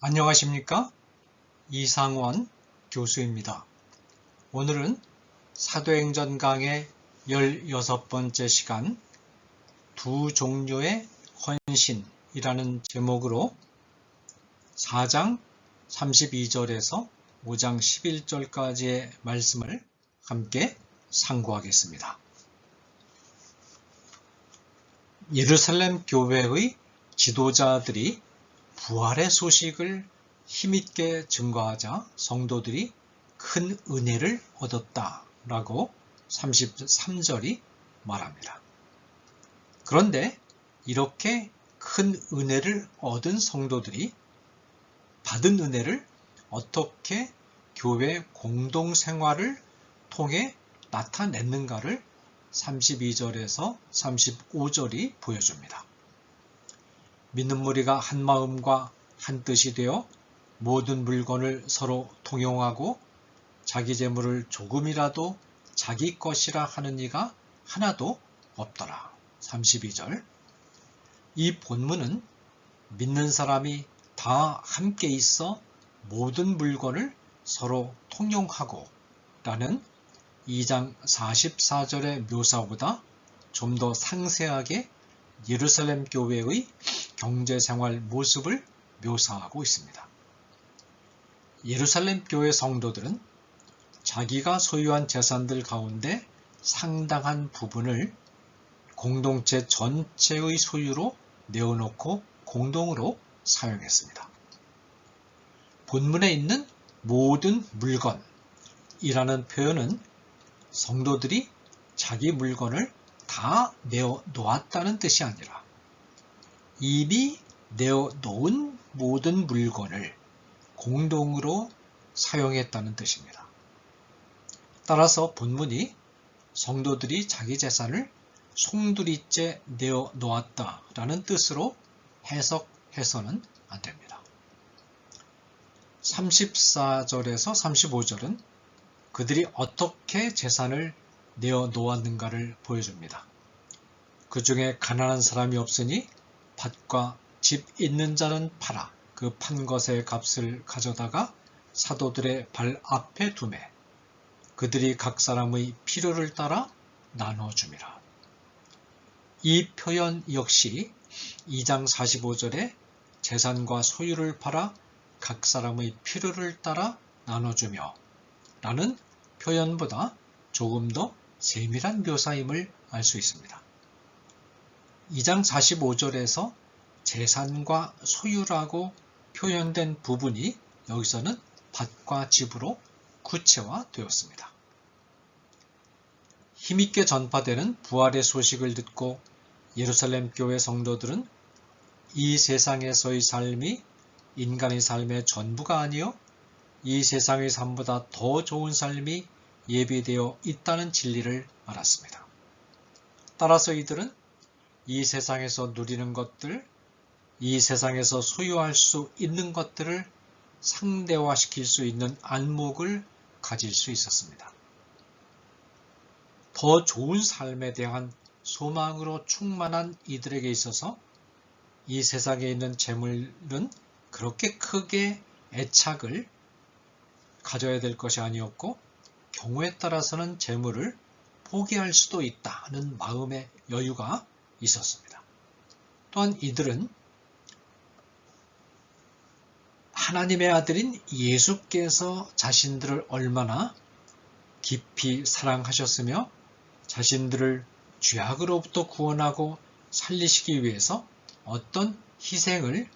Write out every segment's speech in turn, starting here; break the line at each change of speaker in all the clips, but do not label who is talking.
안녕하십니까? 이상원 교수입니다. 오늘은 사도행전 강의 16번째 시간 두 종류의 헌신이라는 제목으로 4장 32절에서 5장 11절까지의 말씀을 함께 상고하겠습니다. 예루살렘 교회의 지도자들이 부활의 소식을 힘있게 증거하자 성도들이 큰 은혜를 얻었다라고 33절이 말합니다. 그런데 이렇게 큰 은혜를 얻은 성도들이 받은 은혜를 어떻게 교회 공동생활을 통해 나타냈는가를 32절에서 35절이 보여줍니다. 믿는 무리가 한 마음과 한 뜻이 되어 모든 물건을 서로 통용하고 자기 재물을 조금이라도 자기 것이라 하는 이가 하나도 없더라. 32절. 이 본문은 믿는 사람이 다 함께 있어 모든 물건을 서로 통용하고 라는 2장 44절의 묘사보다 좀 더 상세하게 예루살렘 교회의 경제생활 모습을 묘사하고 있습니다. 예루살렘 교회 성도들은 자기가 소유한 재산들 가운데 상당한 부분을 공동체 전체의 소유로 내어놓고 공동으로 사용했습니다. 본문에 있는 모든 물건이라는 표현은 성도들이 자기 물건을 다 내어놓았다는 뜻이 아니라 이미 내어놓은 모든 물건을 공동으로 사용했다는 뜻입니다. 따라서 본문이 성도들이 자기 재산을 송두리째 내어놓았다라는 뜻으로 해석해서는 안 됩니다. 34절에서 35절은 그들이 어떻게 재산을 내어놓았는가를 보여줍니다. 그 중에 가난한 사람이 없으니 밭과 집 있는 자는 팔아 그 판 것의 값을 가져다가 사도들의 발 앞에 두매 그들이 각 사람의 필요를 따라 나눠줌이라. 이 표현 역시 2장 45절에 재산과 소유를 팔아 각 사람의 필요를 따라 나눠주며 라는 표현보다 조금 더 세밀한 묘사임을 알 수 있습니다. 2장 45절에서 재산과 소유라고 표현된 부분이 여기서는 밭과 집으로 구체화되었습니다. 힘있게 전파되는 부활의 소식을 듣고 예루살렘 교회 성도들은 이 세상에서의 삶이 인간의 삶의 전부가 아니요 이 세상의 삶보다 더 좋은 삶이 예비되어 있다는 진리를 알았습니다. 따라서 이들은 이 세상에서 누리는 것들, 이 세상에서 소유할 수 있는 것들을 상대화시킬 수 있는 안목을 가질 수 있었습니다. 더 좋은 삶에 대한 소망으로 충만한 이들에게 있어서 이 세상에 있는 재물은 그렇게 크게 애착을 가져야 될 것이 아니었고 경우에 따라서는 재물을 포기할 수도 있다는 마음의 여유가 있었습니다. 또한 이들은 하나님의 아들인 예수께서 자신들을 얼마나 깊이 사랑하셨으며 자신들을 죄악으로부터 구원하고 살리시기 위해서 어떤 희생을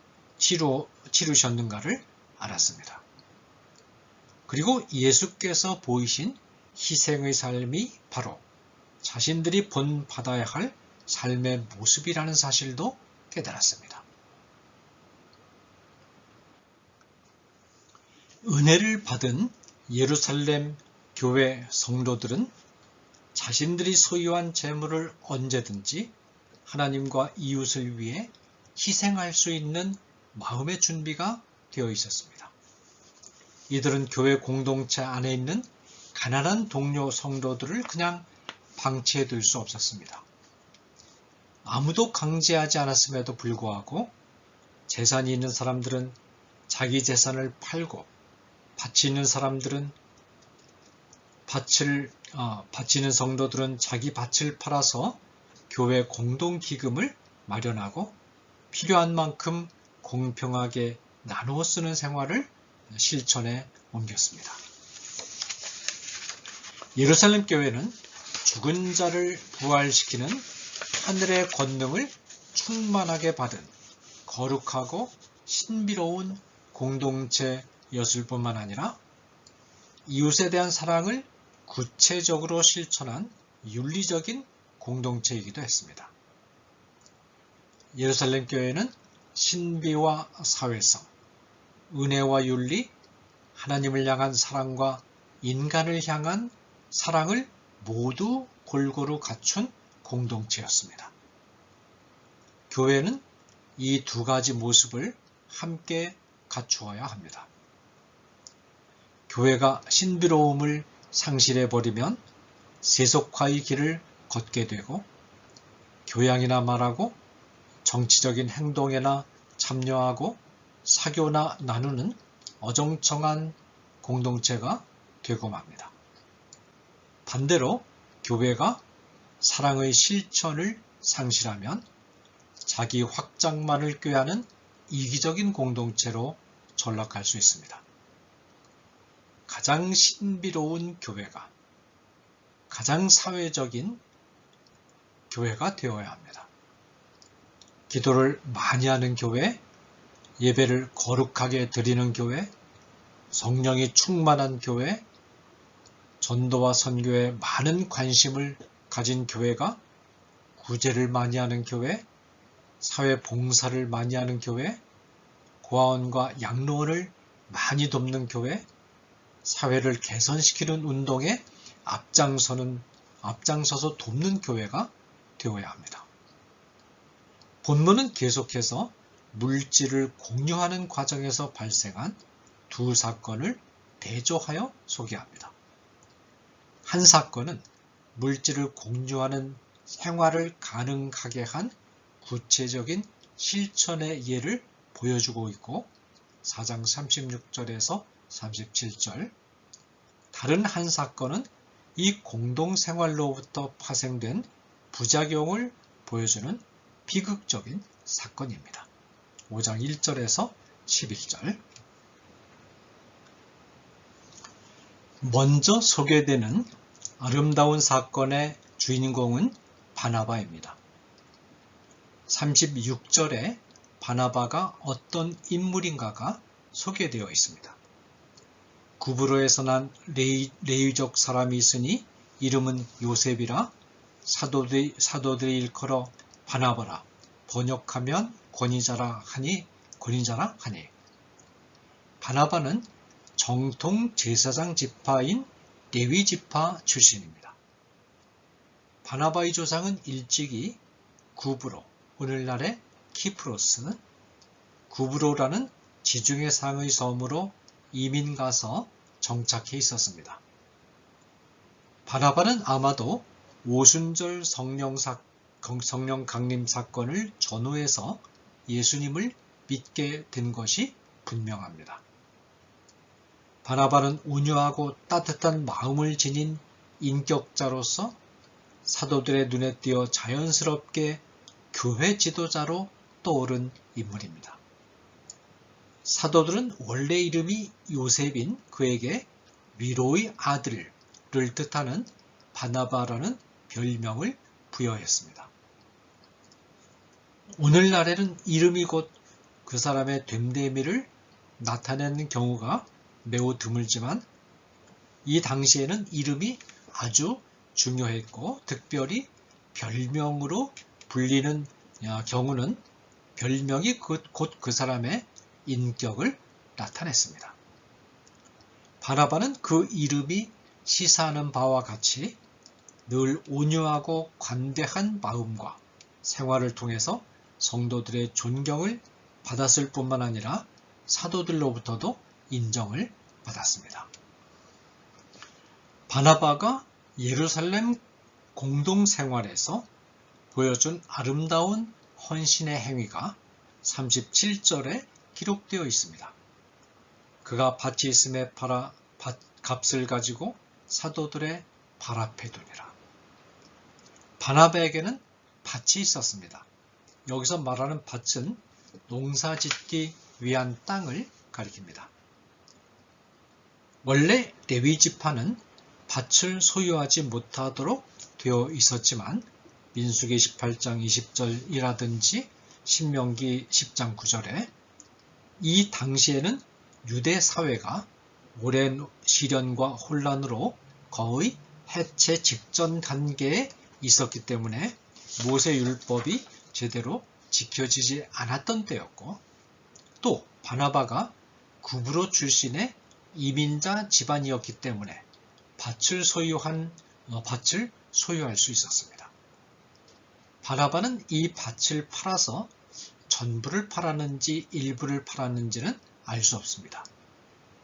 치르셨는가를 알았습니다. 그리고 예수께서 보이신 희생의 삶이 바로 자신들이 본받아야 할 삶의 모습이라는 사실도 깨달았습니다. 은혜를 받은 예루살렘 교회 성도들은 자신들이 소유한 재물을 언제든지 하나님과 이웃을 위해 희생할 수 있는 마음의 준비가 되어 있었습니다. 이들은 교회 공동체 안에 있는 가난한 동료 성도들을 그냥 방치해둘 수 없었습니다. 아무도 강제하지 않았음에도 불구하고 재산이 있는 사람들은 자기 재산을 팔고 바치는 사람들은 바치는 성도들은 자기 밭을 팔아서 교회 공동기금을 마련하고 필요한 만큼 공평하게 나누어 쓰는 생활을 실천해 옮겼습니다. 예루살렘 교회는 죽은 자를 부활시키는 하늘의 권능을 충만하게 받은 거룩하고 신비로운 공동체였을 뿐만 아니라 이웃에 대한 사랑을 구체적으로 실천한 윤리적인 공동체이기도 했습니다. 예루살렘 교회는 신비와 사회성, 은혜와 윤리, 하나님을 향한 사랑과 인간을 향한 사랑을 모두 골고루 갖춘 공동체였습니다. 교회는 이 두 가지 모습을 함께 갖추어야 합니다. 교회가 신비로움을 상실해버리면 세속화의 길을 걷게 되고 교양이나 말하고 정치적인 행동에나 참여하고 사교나 나누는 어정쩡한 공동체가 되고 맙니다. 반대로 교회가 사랑의 실천을 상실하면 자기 확장만을 꾀하는 이기적인 공동체로 전락할 수 있습니다. 가장 신비로운 교회가 가장 사회적인 교회가 되어야 합니다. 기도를 많이 하는 교회, 예배를 거룩하게 드리는 교회, 성령이 충만한 교회, 전도와 선교에 많은 관심을 가진 교회가 구제를 많이 하는 교회, 사회 봉사를 많이 하는 교회, 고아원과 양로원을 많이 돕는 교회, 사회를 개선시키는 운동에 앞장서서 돕는 교회가 되어야 합니다. 본문은 계속해서 물질을 공유하는 과정에서 발생한 두 사건을 대조하여 소개합니다. 한 사건은 물질을 공유하는 생활을 가능하게 한 구체적인 실천의 예를 보여주고 있고 4장 36절에서 37절, 다른 한 사건은 이 공동생활로부터 파생된 부작용을 보여주는 비극적인 사건입니다. 5장 1절에서 11절. 먼저 소개되는 아름다운 사건의 주인공은 바나바입니다. 36절에 바나바가 어떤 인물인가가 소개되어 있습니다. 구브로에서 난 레위족 사람이 있으니 이름은 요셉이라 사도들이 일컬어 바나바라, 번역하면 권위자라 하니. 바나바는 정통 제사장 지파인 레위 지파 출신입니다. 바나바의 조상은 일찍이 구브로, 오늘날의 키프로스, 구브로라는 지중해 상의 섬으로 이민 가서 정착해 있었습니다. 바나바는 아마도 오순절 성령 강림 사건을 전후해서 예수님을 믿게 된 것이 분명합니다. 바나바는 온유하고 따뜻한 마음을 지닌 인격자로서 사도들의 눈에 띄어 자연스럽게 교회 지도자로 떠오른 인물입니다. 사도들은 원래 이름이 요셉인 그에게 위로의 아들을 뜻하는 바나바라는 별명을 부여했습니다. 오늘날에는 이름이 곧 그 사람의 됨됨이를 나타내는 경우가 매우 드물지만 이 당시에는 이름이 아주 중요했고 특별히 별명으로 불리는 경우는 별명이 곧 그 사람의 인격을 나타냈습니다. 바나바는 그 이름이 시사하는 바와 같이 늘 온유하고 관대한 마음과 생활을 통해서 성도들의 존경을 받았을 뿐만 아니라 사도들로부터도 인정을 받았습니다. 바나바가 예루살렘 공동생활에서 보여준 아름다운 헌신의 행위가 37절에 기록되어 있습니다. 그가 밭이 있음에 팔아 값을 가지고 사도들의 발 앞에 두니라. 바나바에게는 밭이 있었습니다. 여기서 말하는 밭은 농사 짓기 위한 땅을 가리킵니다. 원래 레위 지파는 밭을 소유하지 못하도록 되어 있었지만 민수기 18장 20절이라든지 신명기 10장 9절에 이 당시에는 유대 사회가 오랜 시련과 혼란으로 거의 해체 직전 단계에 있었기 때문에 모세율법이 제대로 지켜지지 않았던 때였고, 또 바나바가 구브로 출신의 이민자 집안이었기 때문에 밭을 소유할 수 있었습니다. 바나바는 이 밭을 팔아서 전부를 팔았는지 일부를 팔았는지는 알 수 없습니다.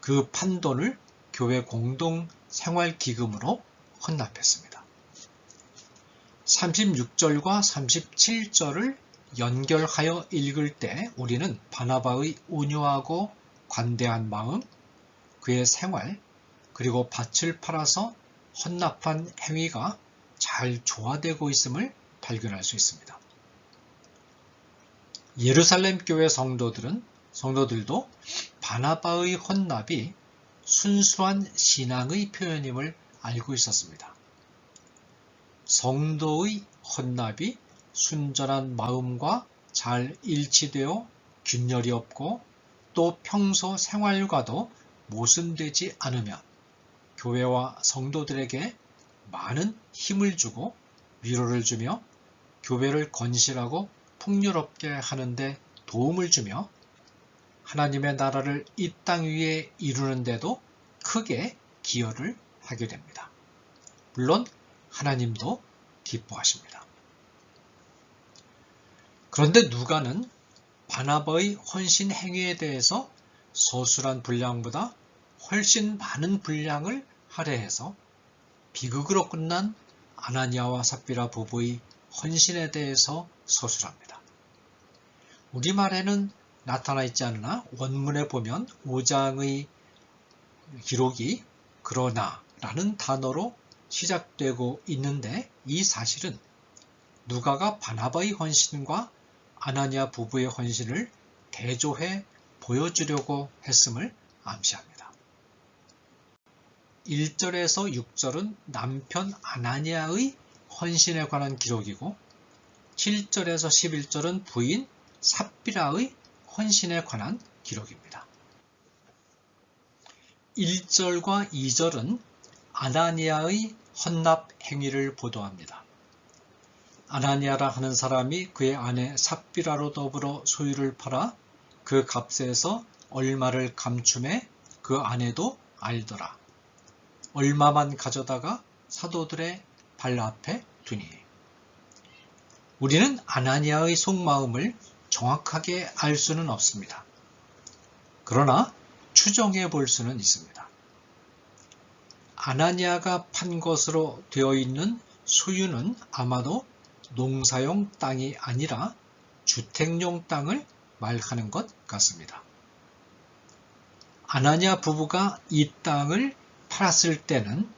그 판돈을 교회 공동 생활기금으로 헌납했습니다. 36절과 37절을 연결하여 읽을 때 우리는 바나바의 온유하고 관대한 마음, 그의 생활, 그리고 밭을 팔아서 헌납한 행위가 잘 조화되고 있음을 발견할 수 있습니다. 예루살렘 교회 성도들도 바나바의 헌납이 순수한 신앙의 표현임을 알고 있었습니다. 성도의 헌납이 순전한 마음과 잘 일치되어 균열이 없고 또 평소 생활과도 모순되지 않으면 교회와 성도들에게 많은 힘을 주고 위로를 주며 교회를 건실하고 풍요롭게 하는데 도움을 주며 하나님의 나라를 이 땅 위에 이루는 데도 크게 기여를 하게 됩니다. 물론 하나님도 기뻐하십니다. 그런데 누가는 바나바의 헌신 행위에 대해서 소수란 분량보다 훨씬 많은 분량을 할애해서 비극으로 끝난 아나니아와 삽비라 부부의 헌신에 대해서 서술합니다. 우리말에는 나타나 있지 않으나 원문에 보면 5장의 기록이 그러나 라는 단어로 시작되고 있는데, 이 사실은 누가가 바나바의 헌신과 아나니아 부부의 헌신을 대조해 보여주려고 했음을 암시합니다. 1절에서 6절은 남편 아나니아의 헌신에 관한 기록이고 7절에서 11절은 부인 삽비라의 헌신에 관한 기록입니다. 1절과 2절은 아나니아의 헌납 행위를 보도합니다. 아나니아라 하는 사람이 그의 아내 삽비라로 더불어 소유를 팔아 그 값에서 얼마를 감춤해 그 아내도 알더라. 얼마만 가져다가 사도들의 발 앞에 두니. 우리는 아나니아의 속마음을 정확하게 알 수는 없습니다. 그러나 추정해 볼 수는 있습니다. 아나니아가 판 것으로 되어 있는 소유는 아마도 농사용 땅이 아니라 주택용 땅을 말하는 것 같습니다. 아나니아 부부가 이 땅을 팔았을 때는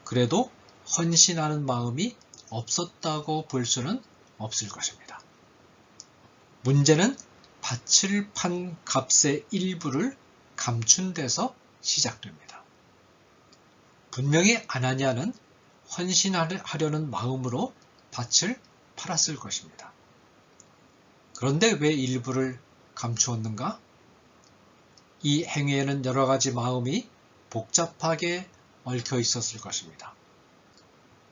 그래도 헌신하는 마음이 없었다고 볼 수는 없을 것입니다. 문제는 밭을 판 값의 일부를 감춘 데서 시작됩니다. 분명히 아나니아는 헌신하려는 마음으로 밭을 팔았을 것입니다. 그런데 왜 일부를 감추었는가? 이 행위에는 여러 가지 마음이 복잡하게 얽혀 있었을 것입니다.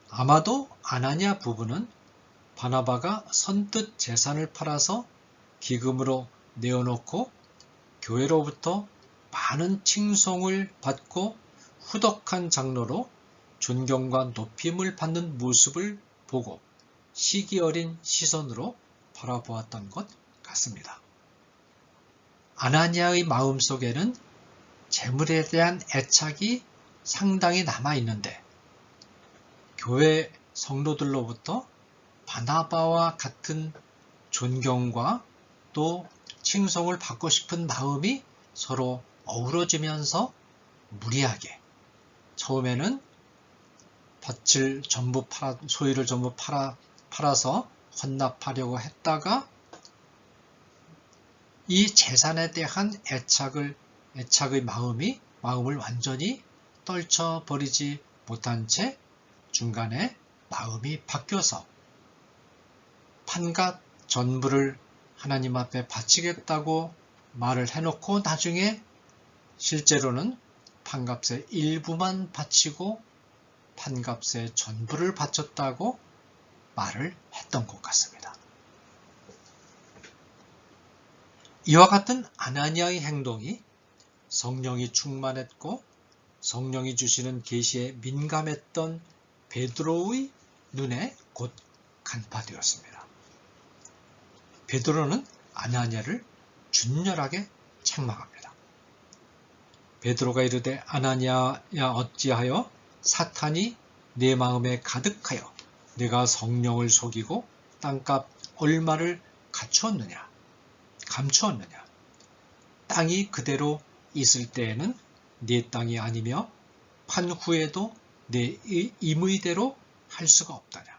아마도 아나니아 부부는 바나바가 선뜻 재산을 팔아서 기금으로 내어놓고 교회로부터 많은 칭송을 받고 후덕한 장로로 존경과 높임을 받는 모습을 보고 시기 어린 시선으로 바라보았던 것 같습니다. 아나니아의 마음속에는 재물에 대한 애착이 상당히 남아있는데 교회 성도들로부터 바나바와 같은 존경과 또 칭송을 받고 싶은 마음이 서로 어우러지면서 무리하게 처음에는 소유를 전부 팔아서 헌납하려고 했다가 이 재산에 대한 애착의 마음을 완전히 떨쳐버리지 못한 채 중간에 마음이 바뀌어서 판갓 전부를 하나님 앞에 바치겠다고 말을 해놓고 나중에 실제로는 판값의 일부만 바치고 판값의 전부를 바쳤다고 말을 했던 것 같습니다. 이와 같은 아나니아의 행동이 성령이 충만했고 성령이 주시는 계시에 민감했던 베드로의 눈에 곧 간파되었습니다. 베드로는 아나니아를 준열하게 책망합니다. 베드로가 이르되 아나니아야 어찌하여 사탄이 내 마음에 가득하여 내가 성령을 속이고 땅값 얼마를 감추었느냐. 땅이 그대로 있을 때에는 네 땅이 아니며 판 후에도 내 임의대로 할 수가 없다냐.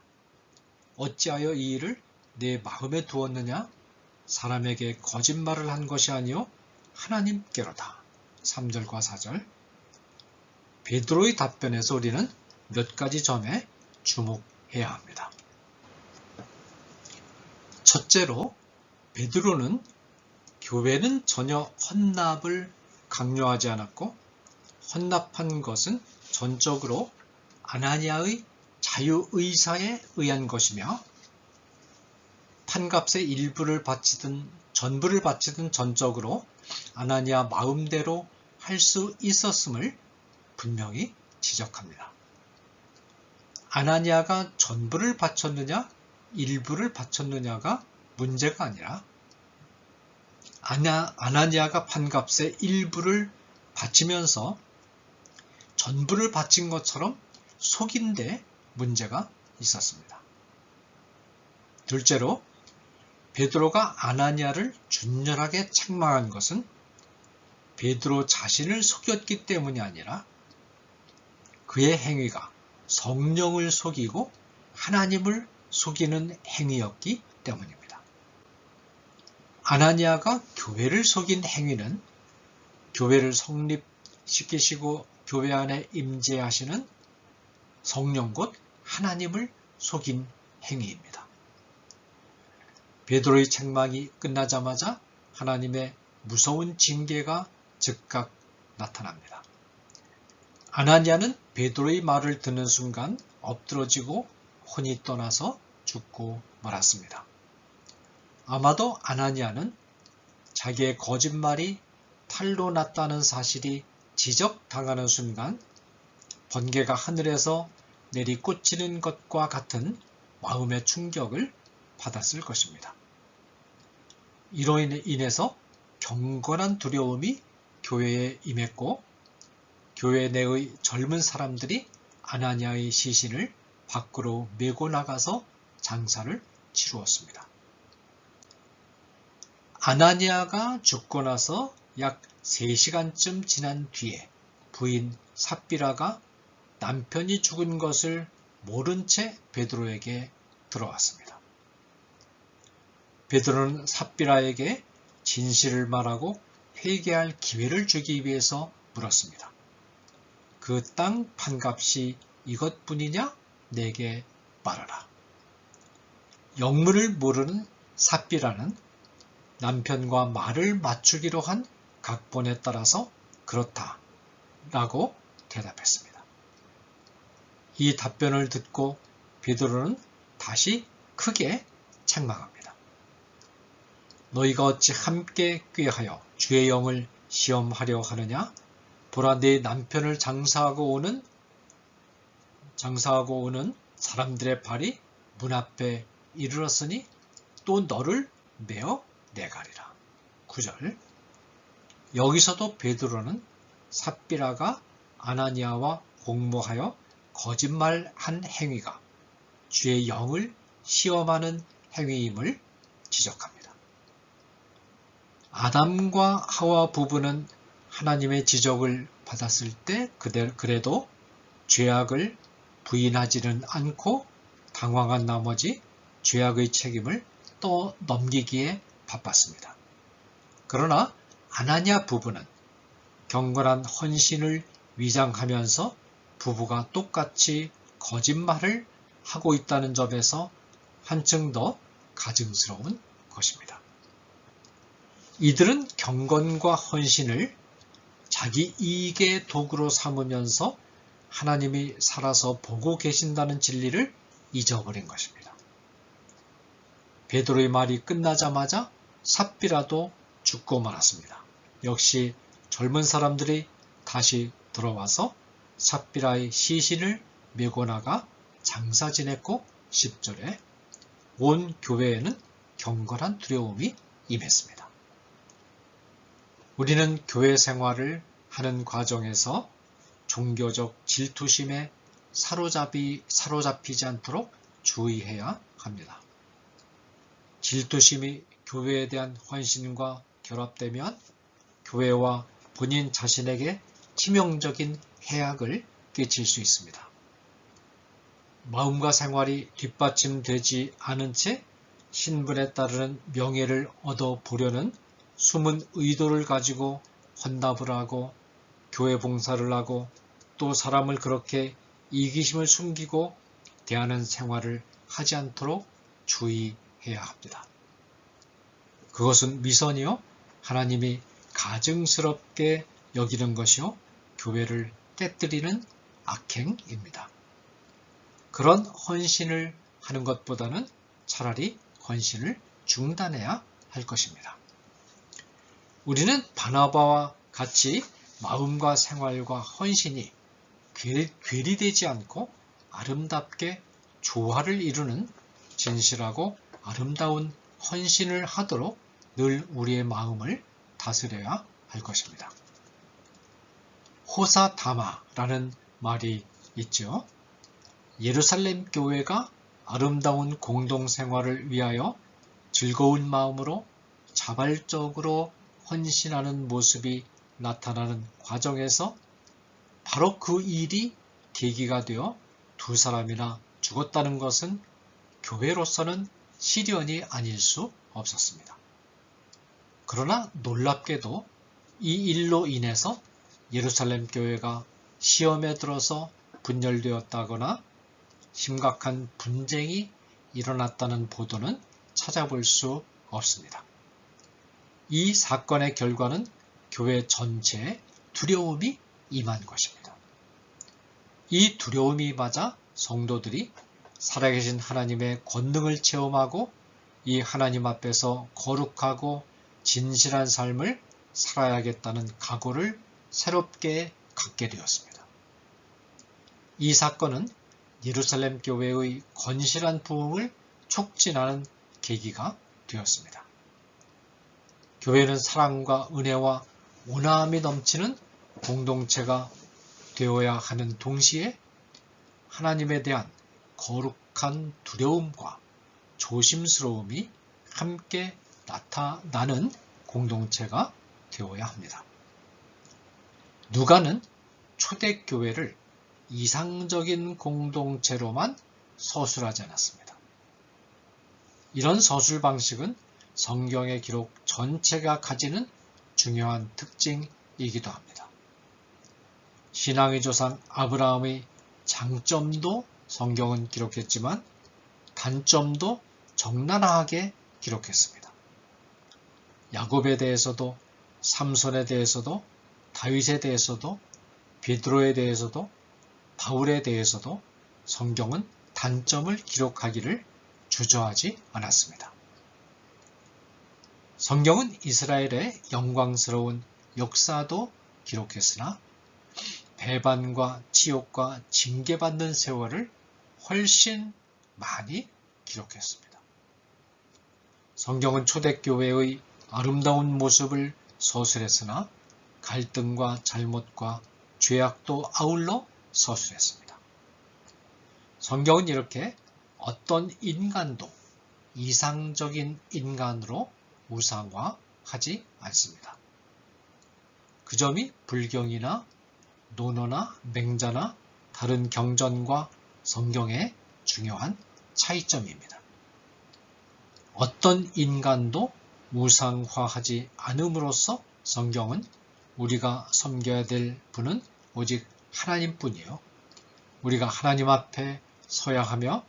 어찌하여 이 일을 내 마음에 두었느냐. 사람에게 거짓말을 한 것이 아니요 하나님께로다. 3절과 4절. 베드로의 답변에서 우리는 몇 가지 점에 주목해야 합니다. 첫째로 베드로는 교회는 전혀 헌납을 강요하지 않았고 헌납한 것은 전적으로 아나니아의 자유의사에 의한 것이며 판값의 일부를 바치든 전부를 바치든 전적으로 아나니아 마음대로 할 수 있었음을 분명히 지적합니다. 아나니아가 전부를 바쳤느냐 일부를 바쳤느냐가 문제가 아니라 아나니아가 판값의 일부를 바치면서 전부를 바친 것처럼 속인 데 문제가 있었습니다. 둘째로 베드로가 아나니아를 준열하게 책망한 것은 베드로 자신을 속였기 때문이 아니라 그의 행위가 성령을 속이고 하나님을 속이는 행위였기 때문입니다. 아나니아가 교회를 속인 행위는 교회를 성립시키시고 교회 안에 임재하시는 성령 곧 하나님을 속인 행위입니다. 베드로의 책망이 끝나자마자 하나님의 무서운 징계가 즉각 나타납니다. 아나니아는 베드로의 말을 듣는 순간 엎드러지고 혼이 떠나서 죽고 말았습니다. 아마도 아나니아는 자기의 거짓말이 탈로 났다는 사실이 지적당하는 순간 번개가 하늘에서 내리꽂히는 것과 같은 마음의 충격을 받았을 것입니다. 이로 인해서 경건한 두려움이 교회에 임했고 교회 내의 젊은 사람들이 아나니아의 시신을 밖으로 메고 나가서 장사를 치루었습니다. 아나니아가 죽고 나서 약 3시간쯤 지난 뒤에 부인 삽비라가 남편이 죽은 것을 모른 채 베드로에게 들어왔습니다. 베드로는 삽비라에게 진실을 말하고 회개할 기회를 주기 위해서 물었습니다. 그 땅 판값이 이것뿐이냐? 내게 말하라. 영문을 모르는 삽비라는 남편과 말을 맞추기로 한 각본에 따라서 그렇다 라고 대답했습니다. 이 답변을 듣고 베드로는 다시 크게 책망합니다. 너희가 어찌 함께 꾀하여 주의 영을 시험하려 하느냐? 보라 네 남편을 장사하고 오는 사람들의 발이 문 앞에 이르렀으니 또 너를 메어 내가리라. 9절. 여기서도 베드로는 삽비라가 아나니아와 공모하여 거짓말한 행위가 주의 영을 시험하는 행위임을 지적합니다. 아담과 하와 부부는 하나님의 지적을 받았을 때 그래도 죄악을 부인하지는 않고 당황한 나머지 죄악의 책임을 또 넘기기에 바빴습니다. 그러나 아나니아 부부는 경건한 헌신을 위장하면서 부부가 똑같이 거짓말을 하고 있다는 점에서 한층 더 가증스러운 것입니다. 이들은 경건과 헌신을 자기 이익의 도구로 삼으면서 하나님이 살아서 보고 계신다는 진리를 잊어버린 것입니다. 베드로의 말이 끝나자마자 삽비라도 죽고 말았습니다. 역시 젊은 사람들이 다시 들어와서 삽비라의 시신을 메고 나가 장사 지냈고 10절에 온 교회에는 경건한 두려움이 임했습니다. 우리는 교회 생활을 하는 과정에서 종교적 질투심에 사로잡히지 않도록 주의해야 합니다. 질투심이 교회에 대한 헌신과 결합되면 교회와 본인 자신에게 치명적인 해악을 끼칠 수 있습니다. 마음과 생활이 뒷받침되지 않은 채 신분에 따르는 명예를 얻어보려는 숨은 의도를 가지고 헌납을 하고 교회 봉사를 하고 또 사람을 그렇게 이기심을 숨기고 대하는 생활을 하지 않도록 주의해야 합니다. 그것은 미선이요 하나님이 가증스럽게 여기는 것이요 교회를 깨뜨리는 악행입니다. 그런 헌신을 하는 것보다는 차라리 헌신을 중단해야 할 것입니다. 우리는 바나바와 같이 마음과 생활과 헌신이 괴리되지 않고 아름답게 조화를 이루는 진실하고 아름다운 헌신을 하도록 늘 우리의 마음을 다스려야 할 것입니다. 호사다마라는 말이 있죠. 예루살렘 교회가 아름다운 공동생활을 위하여 즐거운 마음으로 자발적으로 헌신하는 모습이 나타나는 과정에서 바로 그 일이 계기가 되어 두 사람이나 죽었다는 것은 교회로서는 시련이 아닐 수 없었습니다. 그러나 놀랍게도 이 일로 인해서 예루살렘 교회가 시험에 들어서 분열되었다거나 심각한 분쟁이 일어났다는 보도는 찾아볼 수 없습니다. 이 사건의 결과는 교회 전체에 두려움이 임한 것입니다. 이 두려움이 맞아 성도들이 살아계신 하나님의 권능을 체험하고 이 하나님 앞에서 거룩하고 진실한 삶을 살아야겠다는 각오를 새롭게 갖게 되었습니다. 이 사건은 예루살렘 교회의 건실한 부흥을 촉진하는 계기가 되었습니다. 교회는 사랑과 은혜와 온화함이 넘치는 공동체가 되어야 하는 동시에 하나님에 대한 거룩한 두려움과 조심스러움이 함께 나타나는 공동체가 되어야 합니다. 누가는 초대교회를 이상적인 공동체로만 서술하지 않았습니다. 이런 서술 방식은 성경의 기록 전체가 가지는 중요한 특징이기도 합니다. 신앙의 조상 아브라함의 장점도 성경은 기록했지만 단점도 적나라하게 기록했습니다. 야곱에 대해서도 삼손에 대해서도 다윗에 대해서도 베드로에 대해서도 바울에 대해서도 성경은 단점을 기록하기를 주저하지 않았습니다. 성경은 이스라엘의 영광스러운 역사도 기록했으나 배반과 치욕과 징계받는 세월을 훨씬 많이 기록했습니다. 성경은 초대교회의 아름다운 모습을 서술했으나 갈등과 잘못과 죄악도 아울러 서술했습니다. 성경은 이렇게 어떤 인간도 이상적인 인간으로 우상화하지 않습니다. 그 점이 불경이나 논어나 맹자나 다른 경전과 성경의 중요한 차이점입니다. 어떤 인간도 우상화하지 않음으로써 성경은 우리가 섬겨야 될 분은 오직 하나님뿐이요. 우리가 하나님 앞에 서야 하며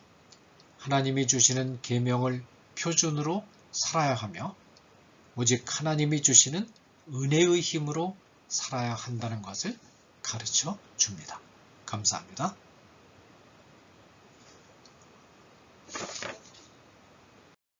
하나님이 주시는 계명을 표준으로 살아야 하며 오직 하나님이 주시는 은혜의 힘으로 살아야 한다는 것을 가르쳐 줍니다. 감사합니다.